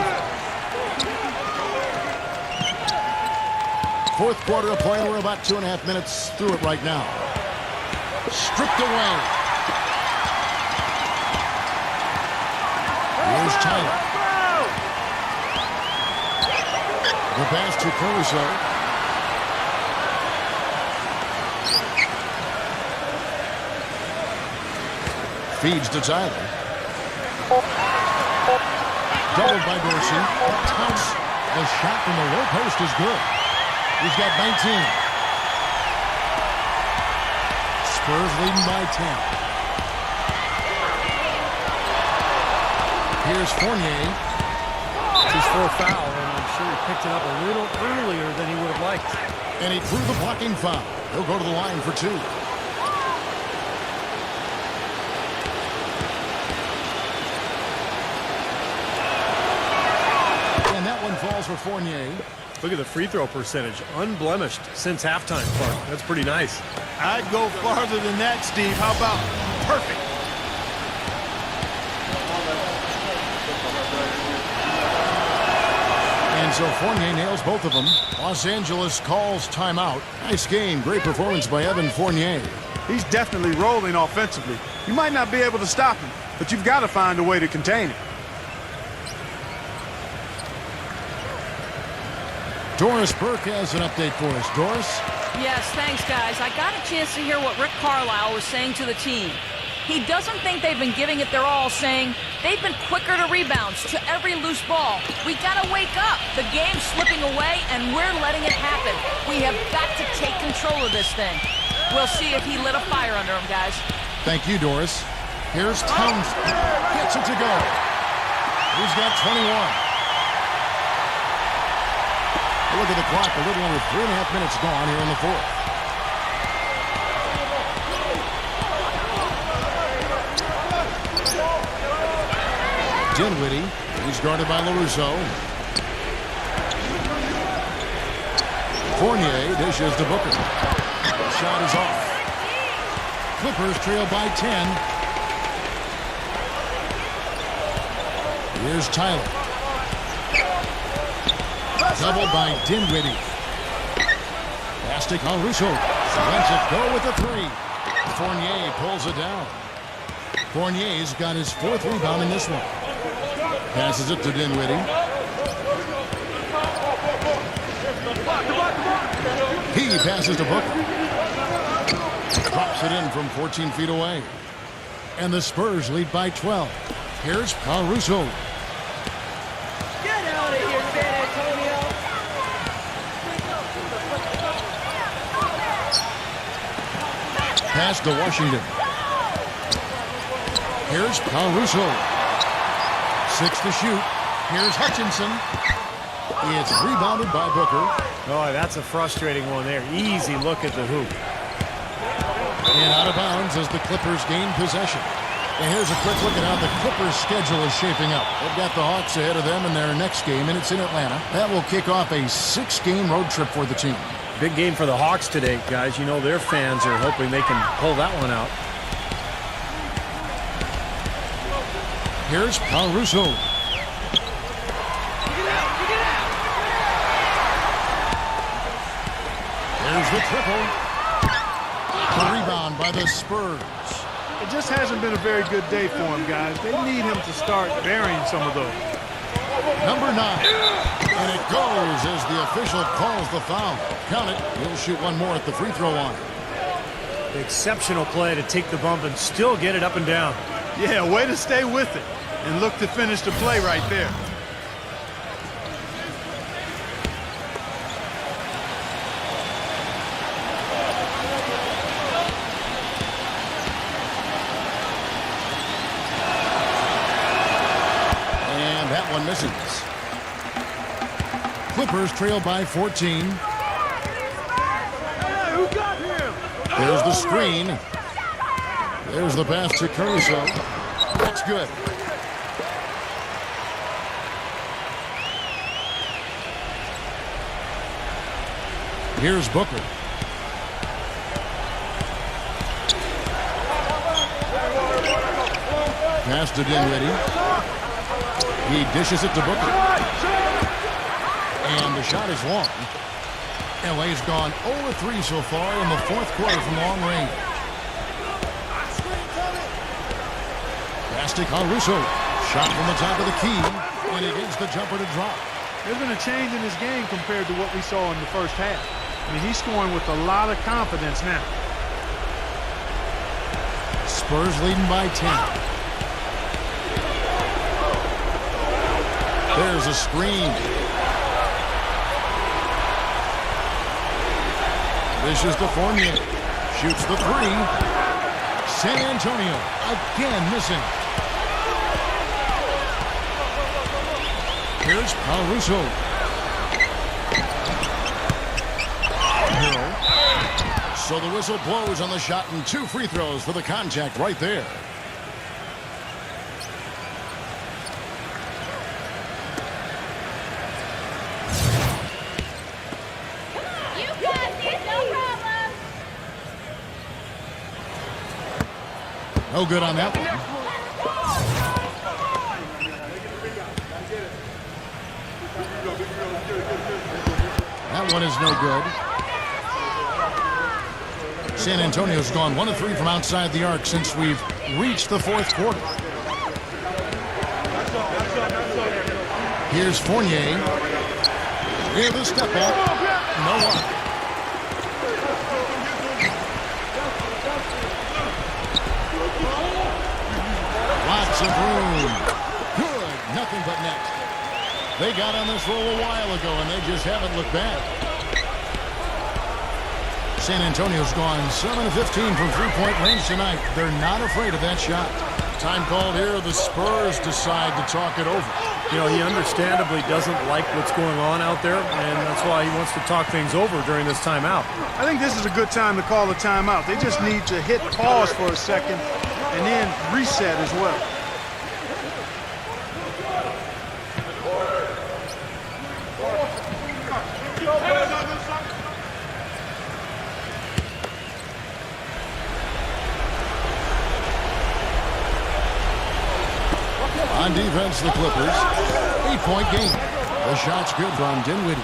Fourth quarter of play. We're about 2.5 minutes through it right now. Stripped away. Here's Tyler. The pass to Caruso. Feeds to Tyler. Doubled by Dorsey. Towns. The shot from the low post is good. He's got 19. Spurs leading by 10. Here's Fournier. It's his fourth foul, and I'm sure he picked it up a little earlier than he would have liked. And he threw the blocking foul. He'll go to the line for 2. And that one falls for Fournier. Look at the free throw percentage. Unblemished since halftime, Clark. That's pretty nice. I'd go farther than that, Steve. How about perfect? And so Fournier nails both of them. Los Angeles calls timeout. Nice game. Great performance by Evan Fournier. He's definitely rolling offensively. You might not be able to stop him, but you've got to find a way to contain him. Doris Burke has an update for us. Doris? Yes, thanks, guys. I got a chance to hear what Rick Carlisle was saying to the team. He doesn't think they've been giving it their all, saying they've been quicker to rebounds, to every loose ball. We gotta wake up. The game's slipping away, and we're letting it happen. We have got to take control of this thing. We'll see if he lit a fire under him, guys. Thank you, Doris. Here's Towns. Gets it to go. He's got 21. Look at the clock. A little over 3.5 minutes gone here in the fourth. Dinwiddie. He's guarded by LaRusso. Fournier dishes to Booker. The shot is off. Clippers trail by 10. Here's Tyler. Doubled by Dinwiddie. Bastic on Russo. Lets it go with the 3. Fournier pulls it down. Fournier's got his 4th rebound in this one. Passes it to Dinwiddie. He passes to Booker. Drops it in from 14 feet away. And the Spurs lead by 12. Here's Caruso. Get out of here, San Antonio! Pass to Washington. Here's Caruso. 6 to shoot. Here's Hutchinson. It's rebounded by Booker. Oh, that's a frustrating one there. Easy look at the hoop. And out of bounds as the Clippers gain possession. And here's a quick look at how the Clippers' schedule is shaping up. They've got the Hawks ahead of them in their next game, and it's in Atlanta. That will kick off a 6-game road trip for the team. Big game for the Hawks today, guys. You know their fans are hoping they can pull that one out. Here's Caruso. There's the triple. The rebound by the Spurs. It just hasn't been a very good day for him, guys. They need him to start burying some of those. Number 9. And it goes as the official calls the foul. Count it. He'll shoot one more at the free throw line. Exceptional play to take the bump and still get it up and down. Yeah, way to stay with it and look to finish the play right there. And that one misses. Clippers trail by 14. Who got him? There's the screen. There's the pass to Caruso. That's good. Here's Booker. Pass to Dinwiddie. He dishes it to Booker. And the shot is long. LA's gone 0-3 so far in the 4th quarter from long range. Bastic on Russo. Shot from the top of the key. And he gets the jumper to drop. There's been a change in his game compared to what we saw in the first half. I mean, he's scoring with a lot of confidence now. Spurs leading by 10. There's a screen. Dishes to Fournier. Shoots the three. San Antonio again missing. Here's Caruso. So the whistle blows on the shot and 2 free throws for the contact right there. You got this, no problem. No good on that one. That one is no good. San Antonio's gone 1 of 3 from outside the arc since we've reached the 4th quarter. Here's Fournier. With a step back. No one. Lots of room. Good. Nothing but net. They got on this roll a while ago, and they just haven't looked back. San Antonio's gone 7 of 15 from three-point range tonight. They're not afraid of that shot. Time called here. The Spurs decide to talk it over. You know, he understandably doesn't like what's going on out there, and that's why he wants to talk things over during this timeout. I think this is a good time to call a timeout. They just need to hit pause for a second and then reset as well. On defense, the Clippers. 8-point game. The shot's good from Dinwiddie.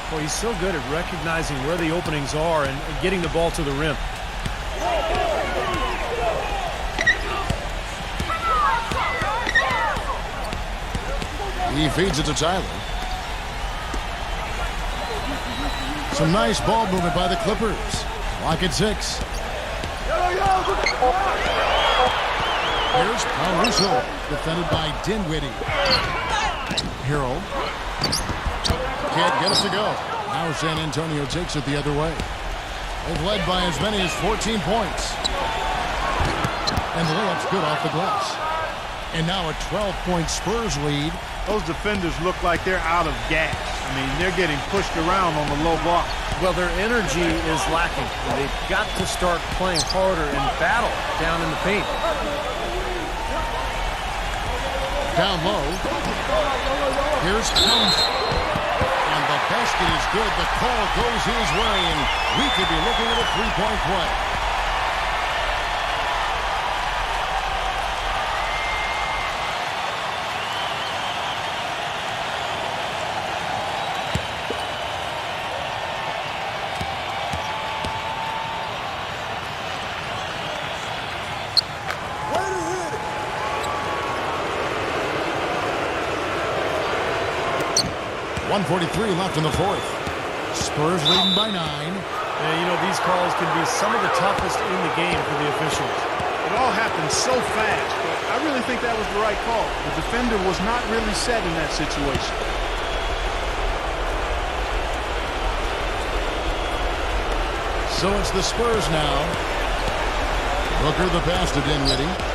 Well, he's so good at recognizing where the openings are and getting the ball to the rim. He feeds it to Tyler. Some nice ball movement by the Clippers. Lock at 6. Here's Caruso, defended by Dinwiddie. Hero. Can't get us to go. Now San Antonio takes it the other way. They've led by as many as 14 points. And the layup's good off the glass. And now a 12-point Spurs lead. Those defenders look like they're out of gas. I mean, they're getting pushed around on the low block. Well, their energy is lacking. They've got to start playing harder and battle down in the paint. Down low. Here's Towns. And the basket is good. The call goes his way, and we could be looking at a three-point play. .143 left in the 4th. Spurs leading by 9. And, you know, these calls can be some of the toughest in the game for the officials. It all happened so fast, but I really think that was the right call. The defender was not really set in that situation. So it's the Spurs now. Booker the pass to Dinwiddie.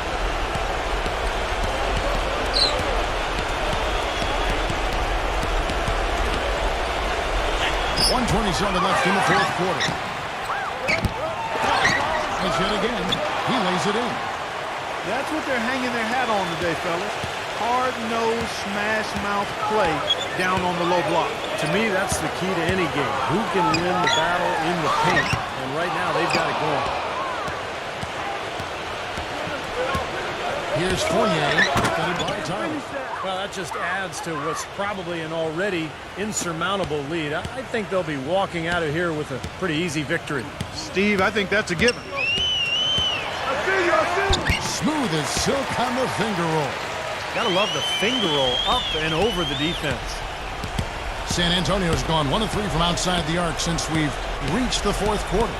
1:27 left in the 4th quarter. And yet again, he lays it in. That's what they're hanging their hat on today, fellas. Hard-nosed, smash-mouth play down on the low block. To me, that's the key to any game. Who can win the battle in the paint? And right now, they've got it going. Here's Fournier, defended by Tyler. Well, that just adds to what's probably an already insurmountable lead. I think they'll be walking out of here with a pretty easy victory. Steve, I think that's a given. Smooth as silk on the finger roll. Gotta love the finger roll up and over the defense. San Antonio's gone 1 of 3 from outside the arc since we've reached the 4th quarter.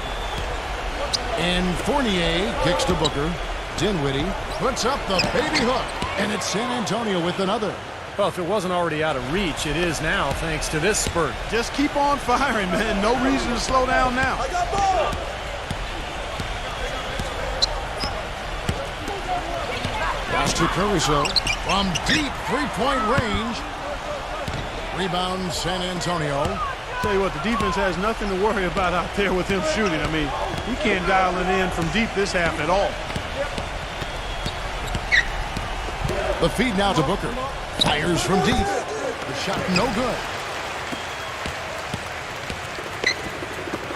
And Fournier kicks to Booker. Dinwiddie puts up the baby hook. And it's San Antonio with another. Well, if it wasn't already out of reach, it is now thanks to this spurt. Just keep on firing, man. No reason to slow down now. Pass to Caruso from deep three-point range. Rebound, San Antonio. Tell you what, the defense has nothing to worry about out there with him shooting. I mean, he can't dial it in from deep this half at all. The feed now to Booker. Fires from deep. The shot no good.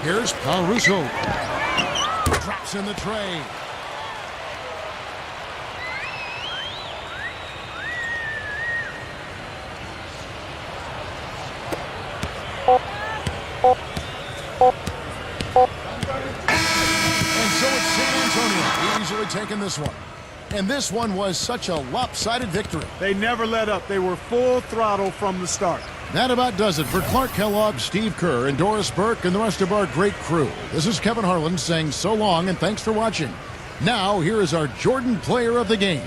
Here's Caruso. Drops in the tray. And so it's San Antonio easily taking this one. And this one was such a lopsided victory. They never let up. They were full throttle from the start. That about does it for Clark Kellogg, Steve Kerr, and Doris Burke, and the rest of our great crew. This is Kevin Harlan saying so long and thanks for watching. Now, here is our Jordan Player of the Game.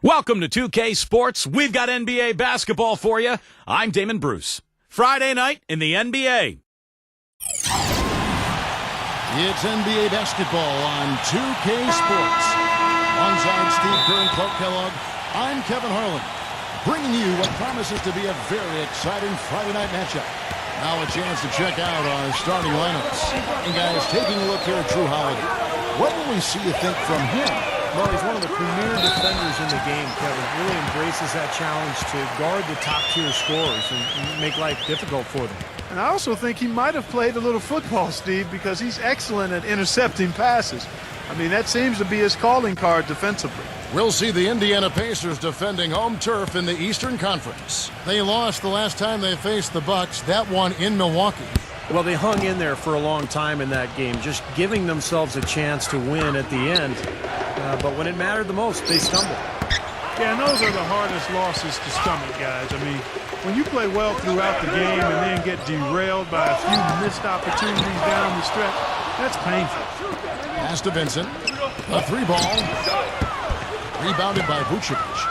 Welcome to 2K Sports. We've got NBA basketball for you. I'm Damon Bruce. Friday night in the NBA. It's NBA basketball on 2K Sports. Alongside Steve Kerr and Clark Kellogg, I'm Kevin Harlan, bringing you what promises to be a very exciting Friday night matchup. Now a chance to check out our starting lineups. And guys, taking a look here at Drew Holiday, what will we see, you think, from him? Well, he's one of the premier defenders in the game, Kevin. Really embraces that challenge to guard the top-tier scorers and make life difficult for them. And I also think he might have played a little football, Steve, because he's excellent at intercepting passes. I mean, that seems to be his calling card defensively. We'll see the Indiana Pacers defending home turf in the Eastern Conference. They lost the last time they faced the Bucks, that one in Milwaukee. Well, they hung in there for a long time in that game, just giving themselves a chance to win at the end. But when it mattered the most, they stumbled. Yeah, and those are the hardest losses to stomach, guys. I mean, when you play well throughout the game and then get derailed by a few missed opportunities down the stretch, that's painful. Pass to Vincent. A three ball. Rebounded by Vucevic.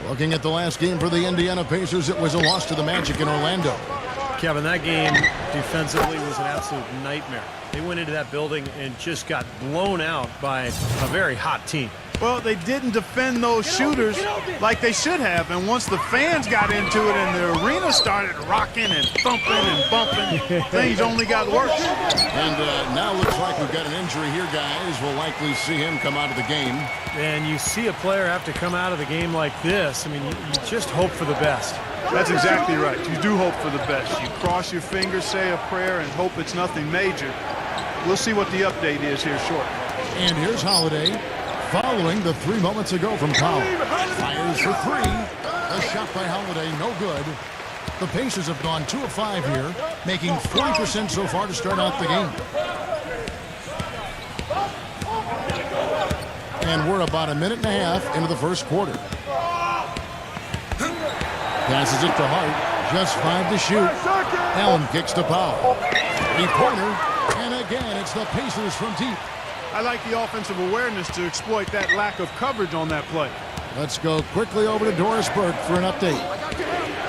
Looking at the last game for the Indiana Pacers, it was a loss to the Magic in Orlando. Kevin, that game defensively was an absolute nightmare. They went into that building and just got blown out by a very hot team. Well, they didn't defend those shooters like they should have, and once the fans got into it and the arena started rocking and thumping and bumping, things only got worse. And now looks like we've got an injury here, guys. We'll likely see him come out of the game. And you see a player have to come out of the game like this. I mean, you just hope for the best. That's exactly right. You do hope for the best. You cross your fingers, say a prayer, and hope it's nothing major. We'll see what the update is here shortly. And here's Holiday, following the 3 moments ago from Powell. Fires for three. A shot by Holiday, no good. The Pacers have gone 2 of 5 here, making 40% so far to start out the game. And we're about a minute and a half into the first quarter. Passes it to Hart. Just 5 to shoot. Allen kicks to Powell. Three-pointer. And again, it's the Pacers from deep. I like the offensive awareness to exploit that lack of coverage on that play. Let's go quickly over to Doris Burke for an update.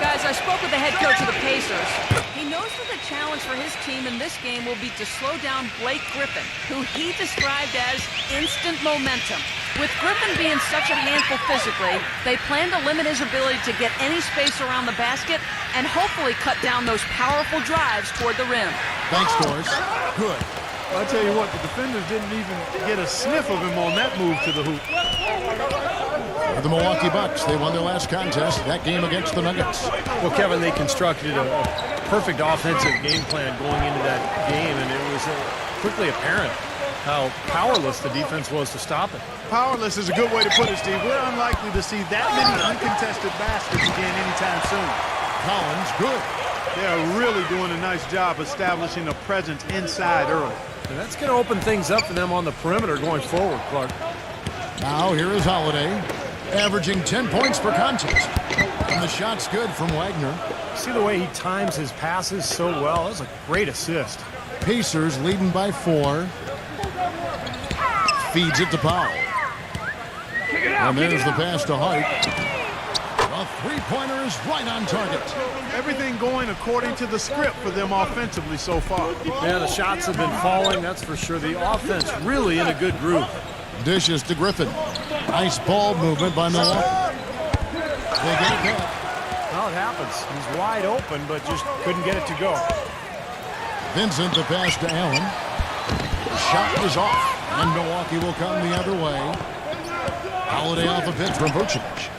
Guys, I spoke with the head coach of the Pacers. He knows that the challenge for his team in this game will be to slow down Blake Griffin, who he described as instant momentum. With Griffin being such a handful physically, they plan to limit his ability to get any space around the basket and hopefully cut down those powerful drives toward the rim. Thanks, Doris. Good. I'll tell you what, the defenders didn't even get a sniff of him on that move to the hoop. For the Milwaukee Bucks, they won their last contest, that game against the Nuggets. Well, Kevin, they constructed a perfect offensive game plan going into that game, and it was quickly apparent how powerless the defense was to stop it. Powerless is a good way to put it, Steve. We're unlikely to see that many uncontested baskets again anytime soon. Collins, good. They are really doing a nice job establishing a presence inside early. And that's going to open things up for them on the perimeter going forward, Clark. Now here is Holiday, averaging 10 points per contest. And the shot's good from Wagner. See the way he times his passes so well? That was a great assist. Pacers leading by 4. Feeds it to Powell. And there's the pass to Hart. A three-pointer is right on target. Everything going according to the script for them offensively so far. Yeah, the shots have been falling, that's for sure. The offense really in a good groove. Dishes to Griffin. Nice ball movement by Milwaukee. They get it back. Well, it happens. He's wide open, but just couldn't get it to go. Vincent, the pass to Allen. The shot is off, and Milwaukee will come the other way. Holiday off a pitch from Vucevic.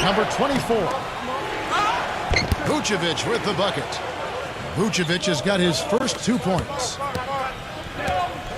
Number 24. Vucevic with the bucket. Vucevic has got his first 2 points.